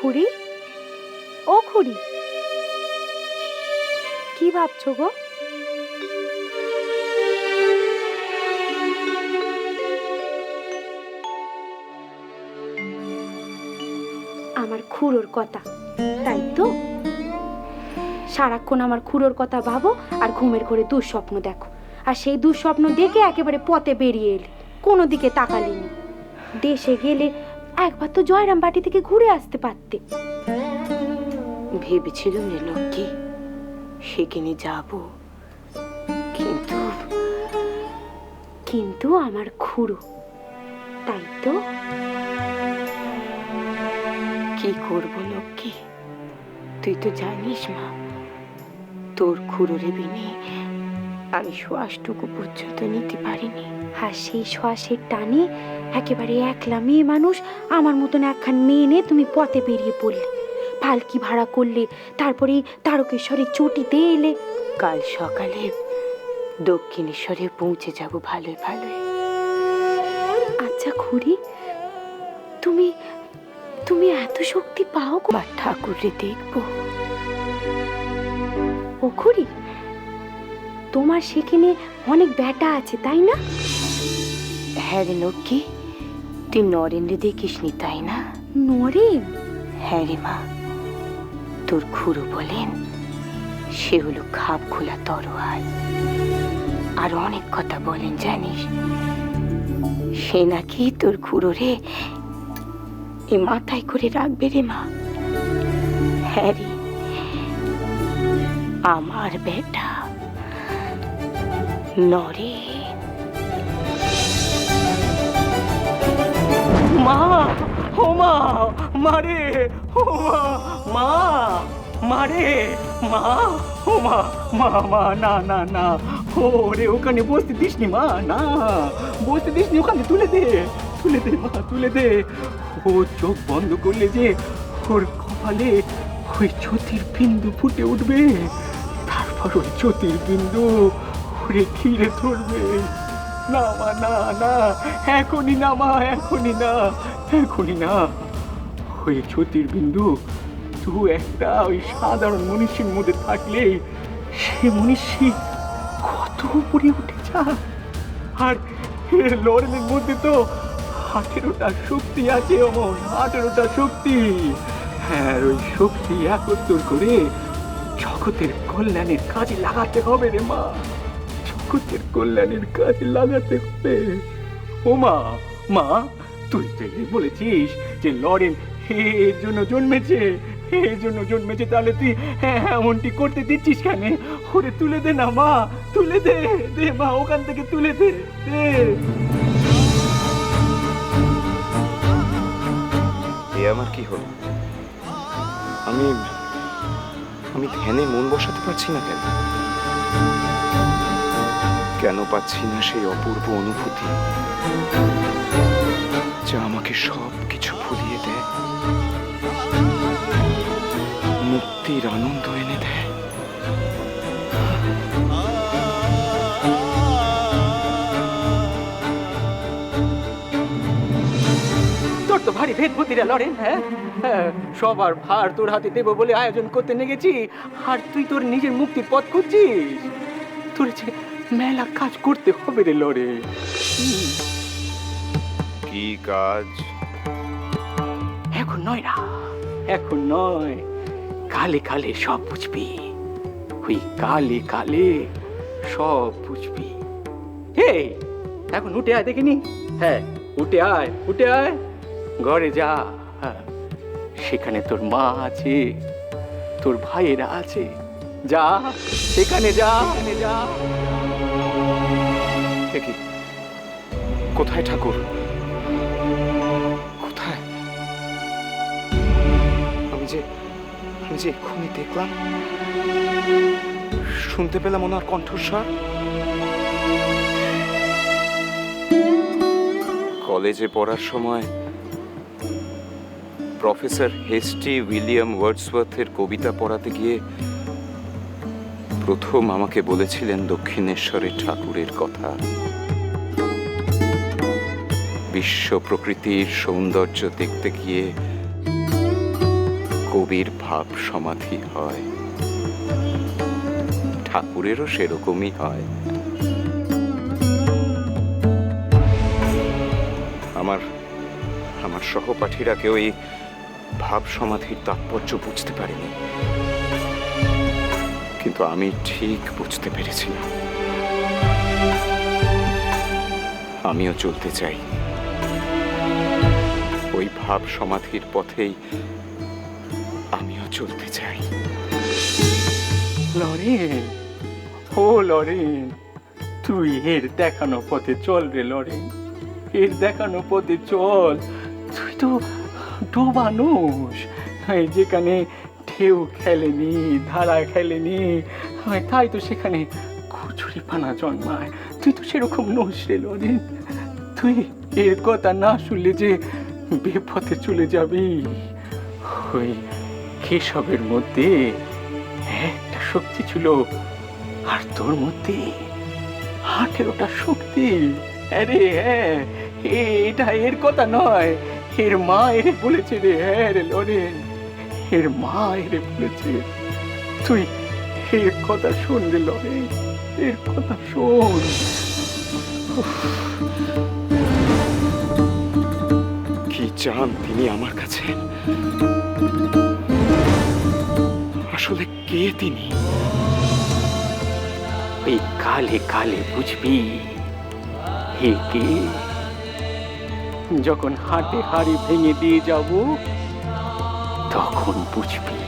খুড়ি, ও খুড়ি, কি ভাবছো গো? আমার খুড়োর কথা, তাই তো? সারাক্ষণ আমার খুড়োর কথা ভাবো আর ঘুমের ঘরে দুঃস্বপ্ন দেখো, আর সেই দুঃস্বপ্ন দেখে একেবারে পথে বেরিয়ে এলে, কোনো দিকে তাকালিনি। দেশে গেলে একবার তো জয়রাম বাটি থেকে ঘুরে আসতে পারতে। ভেবেছিলাম রে লক্ষ্মী সেখানে যাব, কিন্তু কিন্তু আমার খুড়ো, তাই তো? কি করব লক্ষ্মী, তুই তো জানিস মা, তোর খুড়োরে বিনে আমি শ্বাসটুকু পর্যন্ত নিতে পারিনি। আর সেই শ্বাসের টানে একেবারে একলা মেয়ে মানুষ আমার মতন একখান মেয়ে নিয়ে তুমি পথে বেরিয়ে পড়লে, পালকি ভাড়া করলে, তারপরে তারকেশ্বরের চটিতে এলে। কাল সকালে দক্ষিণেশ্বরে পৌঁছে যাব ভালোই ভালোই। আচ্ছা খুড়ি, তুমি তুমি এত শক্তি পাও গো? মা ঠাকুরে দেখবো। ও খুড়ি, তোমার সেখানে অনেক ব্যাটা আছে তাই না? হ্যাঁ রে লক্ষ্মী, তুই নরেন্দ্র দেখিসনি তাই না? নরেন? হ্যাঁ রে মা, তোর খুড়ো বলেন সে হলো খাপ খোলা তরোয়াল, আর অনেক কথা বলেন জানিস। সে নাকি তোর খুড়োরে এ মাথায় করে রাখবে রে মা। হ্যাঁ রে, আমার বেটা নরেন। মা, ও মা, মারে, ও মা, মারে, মা, ও মা, মা, মা, না না না, ওরে ওখানে বসতে দিসনি মা, না বসতে দিসনি, ওখানে তুলে দে, তুলে দে মা, তুলে দে। ও চোখ বন্ধ করলে যে ওর কপালে ওই জ্যোতির বিন্দু ফুটে উঠবে, তারপর ওই জ্যোতির বিন্দু ওরে ঘিরে ধরবে। না মা, না না, এখনই না মা, এখনই না, এখনই না। ওই জ্যোতির বিন্দু তুই একটা ওই সাধারণ মনীষীর মধ্যে থাকলে সে মনীষী কত উপরে উঠে যায়। আর লড়নের মধ্যে তো 18টা শক্তি আছে, অমন 18টা শক্তি। হ্যাঁ, ওই শক্তি একত্র করে জগতের কল্যাণের কাজে লাগাতে হবে রে মা, জগতের কল্যাণের কাজে লাগাতে হবে। ও মা, মা, তুই যে বলেছিস যে লরেন এর জন্য জন্মেছে, এর জন্য জন্মেছে, তাহলে তুই এমনটি করতে দিচ্ছিস কেন? ওরে তুলে দে না মা, তুলে দে, দে মা, ওখান থেকে তুলে দে, দে। এ আমার কি হলো? আমি আমি ধ্যানে মন বসাতে পারছি না কেন? কেন পাচ্ছি না সেই অপূর্ব অনুভূতি যা আমাকে সব কিছু ভুলিয়ে দেয়, মুক্তির আনন্দ এনে দেয়? তোর তো ভারী ভেদ বুদ্ধিরা লড়েন, হ্যাঁ, সবার ভার তোর হাতে দেবো বলে আয়োজন করতে নেগেছি, আর তুই তোর নিজের মুক্তির পথ খুঁজছিস। তোর যে মেলা কাজ করতে হবে রে লড়ে। কি কাজ? এখন নয় না, এখন নয়, কালে কালে সব বুঝবি, ওই কালে কালে সব বুঝবি। হে, এখন উঠে আয় দেখিনি, হ্যাঁ উঠে আয়, উঠে আয়, ঘরে যা, হ্যাঁ, সেখানে তোর মা আছে, তোর ভাইয়েরা আছে, যা সেখানে যা, যা। কি? কোথায় ঠাকুর? কোথায়? আমি যে এক্ষুনি দেখলাম, শুনতে পেলাম ওনার কণ্ঠস্বর। কলেজে পড়ার সময় প্রফেসর হেস্টি উইলিয়াম ওয়ার্ডসওয়ার্থের কবিতা পড়াতে গিয়ে প্রথম আমাকে বলেছিলেন দক্ষিণেশ্বরের ঠাকুরের কথা। বিশ্ব প্রকৃতির সৌন্দর্য দেখতে গিয়ে কবির ভাব সমাধি হয়, ঠাকুরেরও সেরকমই হয়। আমার আমার সহপাঠীরা কেউ এই ভাব সমাধির তাৎপর্য বুঝতে পারেনি, কিন্তু আমি ঠিক বুঝতে পেরেছিলাম। আমিও চলতে চাই ওই ভাব সমাধির পথেই, আমিও চলতে চাই। লরেন, ও লরেন, তুই এর দেখানো পথে চল রে লরেন, এর দেখানো পথে চল। তুই তো ডোবানোস, যেখানে ঢেউ খেলেনি, ধারা খেলেনি, তাই তো সেখানে কচুরি পানা জন্মায়। তুই তো সেরকম নোস রে লরেন। তুই এর কথা না শুনলে যে বেপথে চলে যাবি। ওই কেশবের মধ্যে একটা শক্তি ছিল, আর তোর মধ্যে 18টা শক্তি। আরে হ্যাঁ, এটা এর কথা নয়, এর মা এর বলেছে রে। হ্যাঁ রে লরেন, এর মা এর বলেছে। তুই এর কথা শোন রে লরেন, এর কথা শোন। কি চান তিনি আমার কাছে? আসলে কে তিনি? এই কালে কালে বুঝবি কে। যখন হাটে হাড়ি ভেঙে দিয়ে যাব তখন বুঝবি।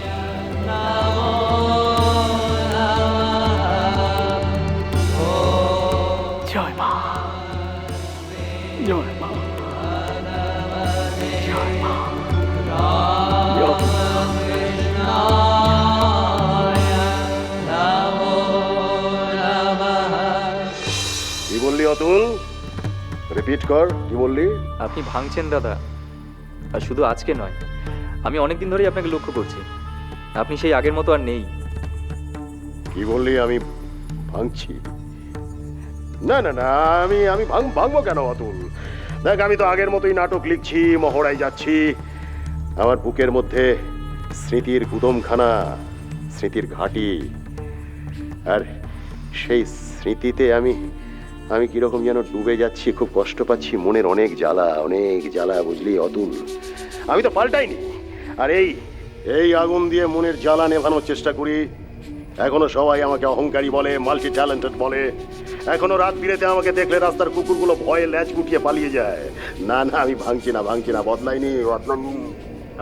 জয় মা, জয় মা, জয় মা, জয় মা। কি বললি অতুল? রিপিট কর, কি বললি? আপনি ভাঙছেন দাদা, আর শুধু আজকে নয়, আমি অনেকদিন ধরেই আপনাকে লক্ষ্য করছি। আপনি সেই আগের মতো আর নেই। কি বললি আমি ভাঙছি? না না না, আমি ভাঙবো কেন অতুল? দেখ, আমি তো আগের মতোই নাটক লিখছি, মহড়ায় যাচ্ছি। আমার বুকের মধ্যে স্মৃতির গুদমখানা, স্মৃতির ঘাঁটি। আর সেই স্মৃতিতে আমি কিরকম যেন ডুবে যাচ্ছি, খুব কষ্ট পাচ্ছি, মনের অনেক জ্বালা, বুঝলি অতুল? আমি তো পাল্টাইনি। আর এই আগুন দিয়ে মনের জ্বালা নেভানোর চেষ্টা করি। এখনো সবাই আমাকে অহংকারী বলে, মাল্টি ট্যালেন্টেড বলে। এখনো রাত বিরেতে আমাকে দেখলে রাস্তার কুকুরগুলো ভয়ে ল্যাজ গুটিয়ে পালিয়ে যায়। না না, আমি ভাঙছি না, বদলাইনি।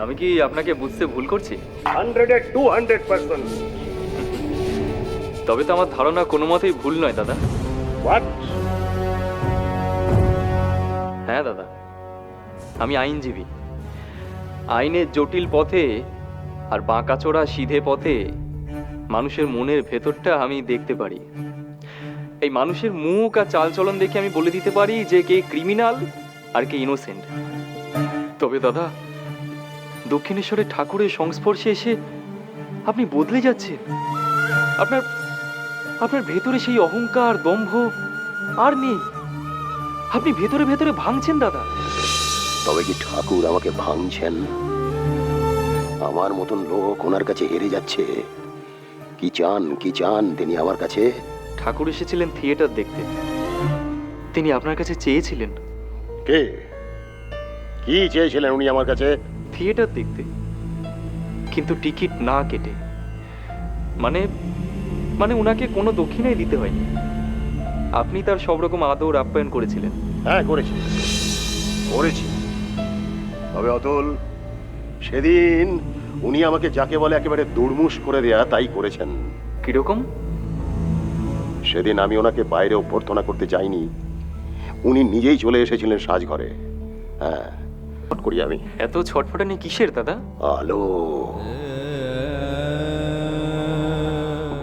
আমি কি আপনাকে বুঝতে ভুল করছি? 100% তবে তো আমার ধারণা কোনো মতেই ভুল নয় দাদা। হোয়াট? হ্যাঁ দাদা, আমি আইনজীবী। আইনের জটিল পথে আর বাঁকাচোরা সিধে পথে মানুষের মনের ভেতরটা আমি দেখতে পারি। এই মানুষের মুখ আর চালচলন দেখে আমি বলে দিতে পারি যে কে ক্রিমিনাল আর কে ইনোসেন্ট। তবে দাদা, দক্ষিণেশ্বরের ঠাকুরের সংস্পর্শে এসে আপনি বদলে যাচ্ছেন। আপনার ভেতরে সেই অহংকার, দম্ভ আর নেই। আপনি ভেতরে ভেতরে ভাঙছেন দাদা। তবে কি ঠাকুর আমাকে ভাঙছেন? আমার মতন লোক ওনার কাছে হেরে যাচ্ছে। কি চান তিনি আমার কাছে? ঠাকুর এসেছিলেন থিয়েটার দেখতে, তিনি আপনার কাছে চেয়েছিলেন। কে? কি চেয়েছিলেন উনি আমার কাছে? থিয়েটার দেখতে, কিন্তু টিকিট না কেটে। মানে উনাকে কোনো দক্ষিণাই দিতে হয়নি। আপনি তার সব রকম আদর আপ্যায়ন করেছিলেন। হ্যাঁ, করেছি। তবে অতুল, সেদিন উনি আমাকে যাকে বলে একেবারে দুর্মুষ করে দেয়া তাই করেছেন। কিরকম? সেদিন আমি ওনাকে বাইরে অভ্যর্থনা করতে যাইনি, উনি নিজেই চলে এসেছিলেন সাজঘরে। হ্যাঁ, করি আমি। এত ছটফটানি কিসের দাদা? আলো,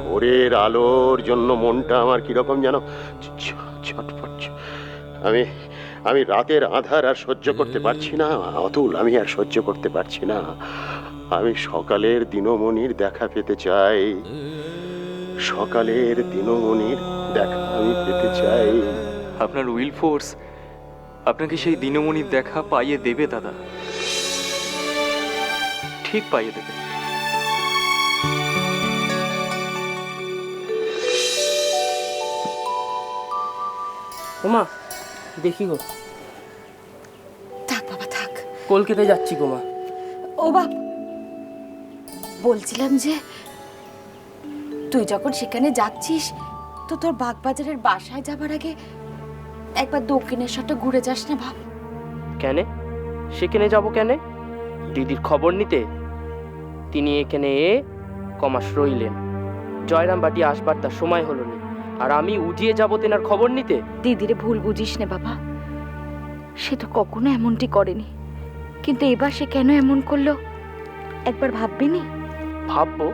ভোরের আলোর জন্য মনটা আমার কিরকম যেন ছটফট। আমি রাতের আধার আর সহ্য করতে পারছি না অতুল, আমি আর সহ্য করতে পারছি না। আমি সকালের দিনমণির দেখা পেতে চাই। সকালের দিনমণির দেখা আমি পেতে চাই। আপনার উইল ফোর্স আপনাকে সেই দিনমণির দেখা পাইয়ে দেবে দাদা। ঠিক পাইয়ে দেবে। ওমা দেখি গো, থাক বাবা থাক। কলকাতায় যাচ্ছি গো মা। ও বাপ, বলছিলাম যে তুই যখন সেখানে যাচ্ছিস তো তোর বাগবাজারের বাসায় যাবার আগে একবার দক্ষিণেশ্বরটা ঘুরে যাস না বাপ। কেন সেখানে যাব কেন? দিদির খবর নিতে। তিনি এখানে কমাস রইলেন, জয়রামবাটি আসবার তার সময় হলো না, আর আমি উঠিয়ে যাবো তেনার খবর নিতে। দিদিরে ভুল বুঝিস না বাবা, সে তো কখনো এমনটি করেনি, কিন্তু এবার সে কেন এমন করলো একবার ভাববিনি? ভাববো?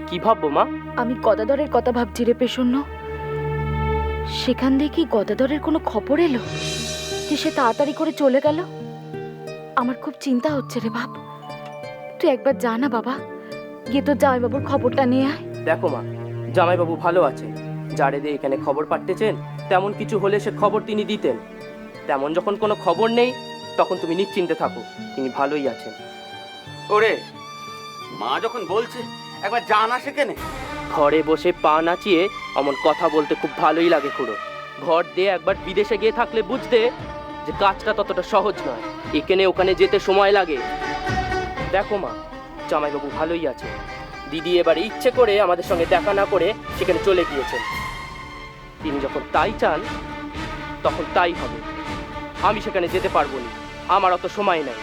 কি ভাববো মা? আমি গদাধরের কথা ভাবছি রে পেশন্য। সেখান দিয়ে কি গদাধরের কোনো খবর এলো যে সে তাড়াতাড়ি করে চলে গেল? আমার খুব চিন্তা হচ্ছে রে বাপ। তুই একবার যা না বাবা, গিয়ে তো জামাইবাবুর খবরটা নিয়ে আয়। দেখো মা, জামাইবাবু ভালো আছে। যারে দিয়ে এখানে খবর পাঠিয়েছেন তেমন কিছু হলে সে খবর তিনি দিতেন। তেমন যখন কোনো খবর নেই তখন তুমি নিশ্চিন্তে থাকো, তিনি ভালোই আছেন। ওরে মা যখন বলছে একবার জানা সেখানে। ঘরে বসে পা নাচিয়ে অমন কথা বলতে খুব ভালোই লাগে খুড়ো। ঘর দিয়ে একবার বিদেশে গিয়ে থাকলে বুঝতে যে কাজটা ততটা সহজ নয়। এখানে ওখানে যেতে সময় লাগে। দেখো মা, জামাইবাবু ভালোই আছে। দিদি এবারে ইচ্ছে করে আমাদের সঙ্গে দেখা না করে সেখানে চলে গিয়েছেন। তিনি যখন তাই চান তখন তাই হবে। আমি সেখানে যেতে পারবো না, আমার অত সময় নাই।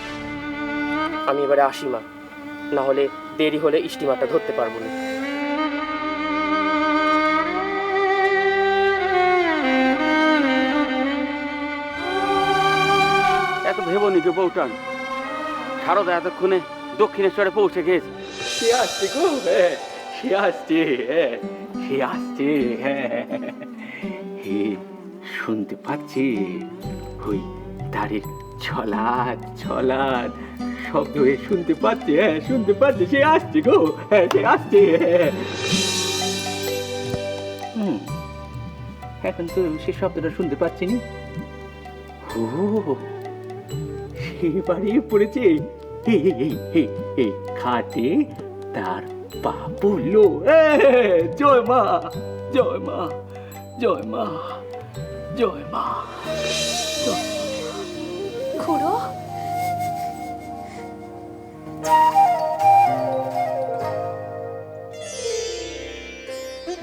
আমি এবারে আসি মা, না হলে দেরি হলে স্টিমারটা ধরতে পারবো না। এত ভেবনি কে বউটান, সারদা এতক্ষণে দক্ষিণেশ্বরে পৌঁছে গেছে। সে আসছে গো, হ্যাঁ সে আসছে, হ্যাঁ সে আসছে, হ্যাঁ হে শুনতে পাচ্ছি ওই তারের ছলাদ ছলাদ শব্দ শুনতে পাচ্ছে, হ্যাঁ শুনতে পাচ্ছে। সে আসছে গো, হ্যাঁ সে আসছে, হ্যাঁ। এখন তো সে শব্দটা শুনতে পাচ্ছি নি। ও সে বাড়ি পড়েছে এই খাটে, তার পা পড়লো। জয় মা, জয় মা, জয় মা, জয় মা। খুড়ো,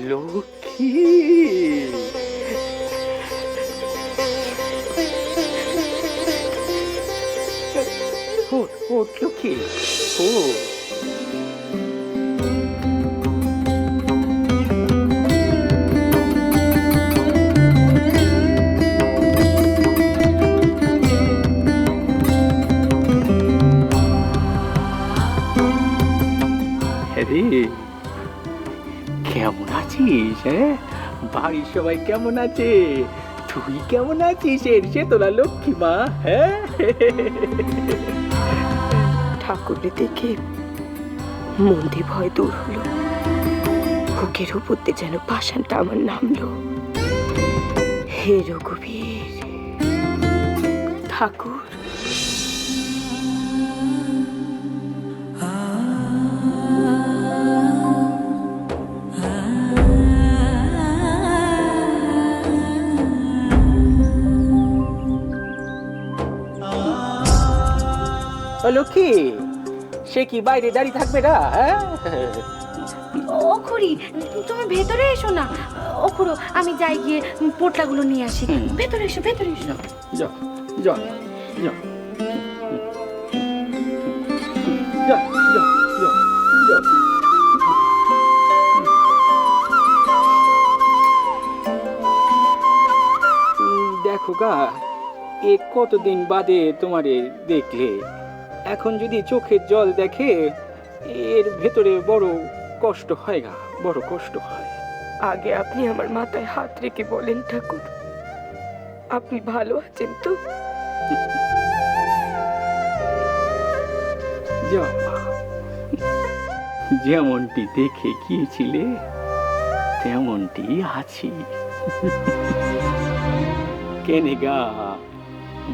লক্ষ্মী, ও লক্ষ্মী, ও রে, কেমন আছিস? হ্যাঁ বাড়ির সবাই কেমন আছে? তুই কেমন আছিস? সে তোলা লক্ষ্মী মা। হ্যাঁ ঠাকুরকে দেখে মন্দি ভয় দূর হলো, বুকের উপর দিয়ে যেন পাষাণটা আমার নামলো। হে রঘুবীর ঠাকুর, লক্ষ্মী, সে কি বাইরে দাঁড়িয়ে থাকবে না? হ্যাঁ ও খুড়ি, তুমি ভেতরে এসো না। ও খুড়ো, আমি যাই গিয়ে পোটলাগুলো নিয়ে আসি। ভেতরে এসো, ভেতরে এসো। যাও যাও যাও যাও যাও যাও যাও। দেখো গা, এ কতদিন বাদে তোমারে দেখলে, এখন যদি চোখের জল দেখে এর ভেতরে বড় কষ্ট হয় গা, বড় কষ্ট হয়। আগে আপনি আমার মাথায় হাত রেখে বলেন ঠাকুর, আপনি ভালো আছেন তো? যাও, যেমনটি দেখে গিয়েছিলে তেমনটি আছি। কেনে গা,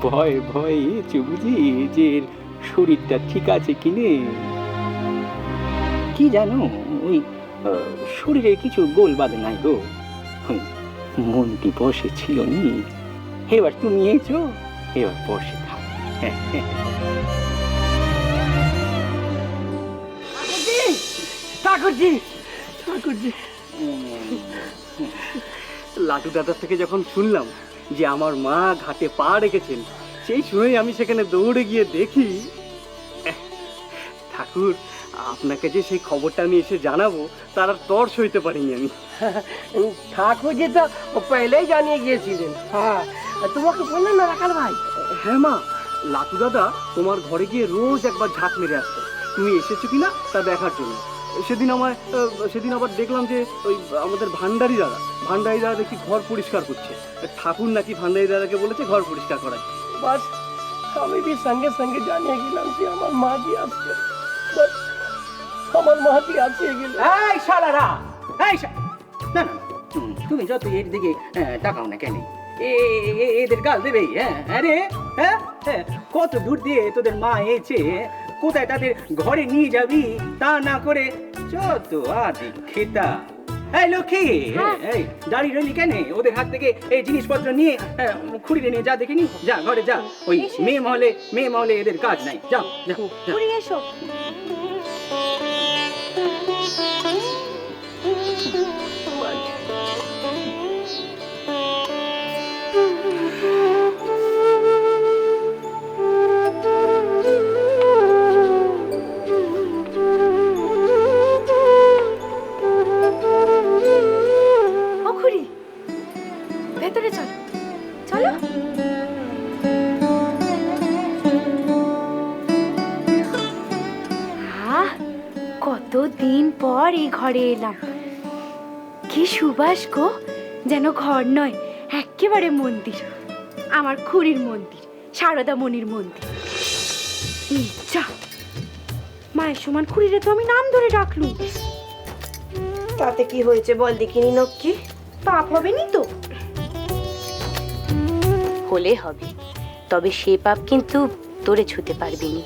ভয় ভয়ে বুঝি যে শরীরটা ঠিক আছে কিনে? কি জানো ওই শরীরে কিছু গোল বাঁধে নাই গো, মনটি বসে ছিল নি, এবার তুমি এসো, এবার বসে থাক। ঠাকুরজি, ঠাকুরজি, লাটু দাদার থেকে যখন শুনলাম যে আমার মা ঘাটে পা রেখেছেন, সেই শুনেই আমি সেখানে দৌড়ে গিয়ে দেখি। ঠাকুর, আপনাকে যে সেই খবরটা আমি এসে জানাবো তার আর তর সইতে পারিনি আমি। ঠাকুর যে তো পহলেই জানিয়ে গিয়েছিলেন। হ্যাঁ, তোমাকে বললেন না রাখাল ভাই? হ্যাঁ মা, লাটু দাদা তোমার ঘরে গিয়ে রোজ একবার ঝাঁক মেরে আসতো তুমি এসেছো কিনা তা দেখার জন্য। সেদিন আবার দেখলাম যে ওই আমাদের ভান্ডারি দাদা দেখি ঘর পরিষ্কার করছে। ঠাকুর নাকি ভান্ডারি দাদাকে বলেছে ঘর পরিষ্কার করার। বাস আমি भी সঙ্গে সঙ্গে জানিয়ে গেলাম যে আমার মা জি আসছে। বাস আমার মা জি আসে গেল। এই শালারা, এই না না, তুমি যত এর দিকে তাকাও না কেন, এদের গাল দেবেই। হ্যাঁ, আরে হ্যাঁ, কত দূর দিয়ে তোদের মা এসে কোথায় তাদের ঘরে নিয়ে যাবি তা না করে যত আদি খেতা। এই লক্ষ্মী, এই দাঁড়িয়ে রইলি কেন? ওদের হাত থেকে এই জিনিসপত্র নিয়ে খুঁড়িয়ে নিয়ে যা, দেখিনি, যা ঘরে যা। ওই মেয়ে মহলে এদের কাজ নাই, যাও যাও। ঘুরে এসো। ভেতরে চলো, চলো। কতদিন পর এই ঘরে এলাম। কি সুবাস গো, যেন ঘর নয়, একেবারে মন্দির। আমার খুড়ির মন্দির, সারদা মণির মন্দির। যা, মায়ের সমান খুড়িরে তো আমি নাম ধরে ডাকলুম। তাতে কি হয়েছে বল দেখিনি নক্কি? পাপ হবে নি তো? হলে হবে, তবে সে পাপ কিন্তু তোরে ছুতে পারবি নি।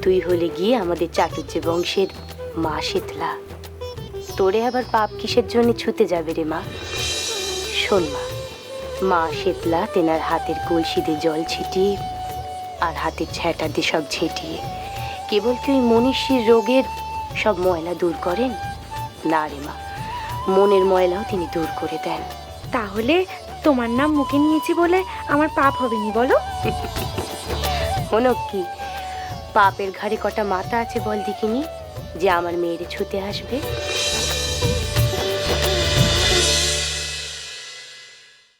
তুই হলে গিয়ে আমাদের চাটুর্যে বংশের মা শীতলা। তোরে আবার পাপ কিসের জন্য ছুতে যাবে রে মা? শোন মা শীতলা তেনার হাতের কলসি দিয়ে জল ছিটিয়ে আর হাতের ঝ্যাঁটা দিয়ে সব ঝেঁটিয়ে কেবল কি ওই মনীষীর রোগের সব ময়লা দূর করেন? না রে মা, মনের ময়লাও তিনি দূর করে দেন। তাহলে তোমার নাম মুখে নিয়েছি বলে আমার পাপ হবে নি বলো? হলো কি, পাপের ঘাড়ে কটা মাথা আছে বল দেখিনি যে আমার মেয়েরে ছুতে আসবে?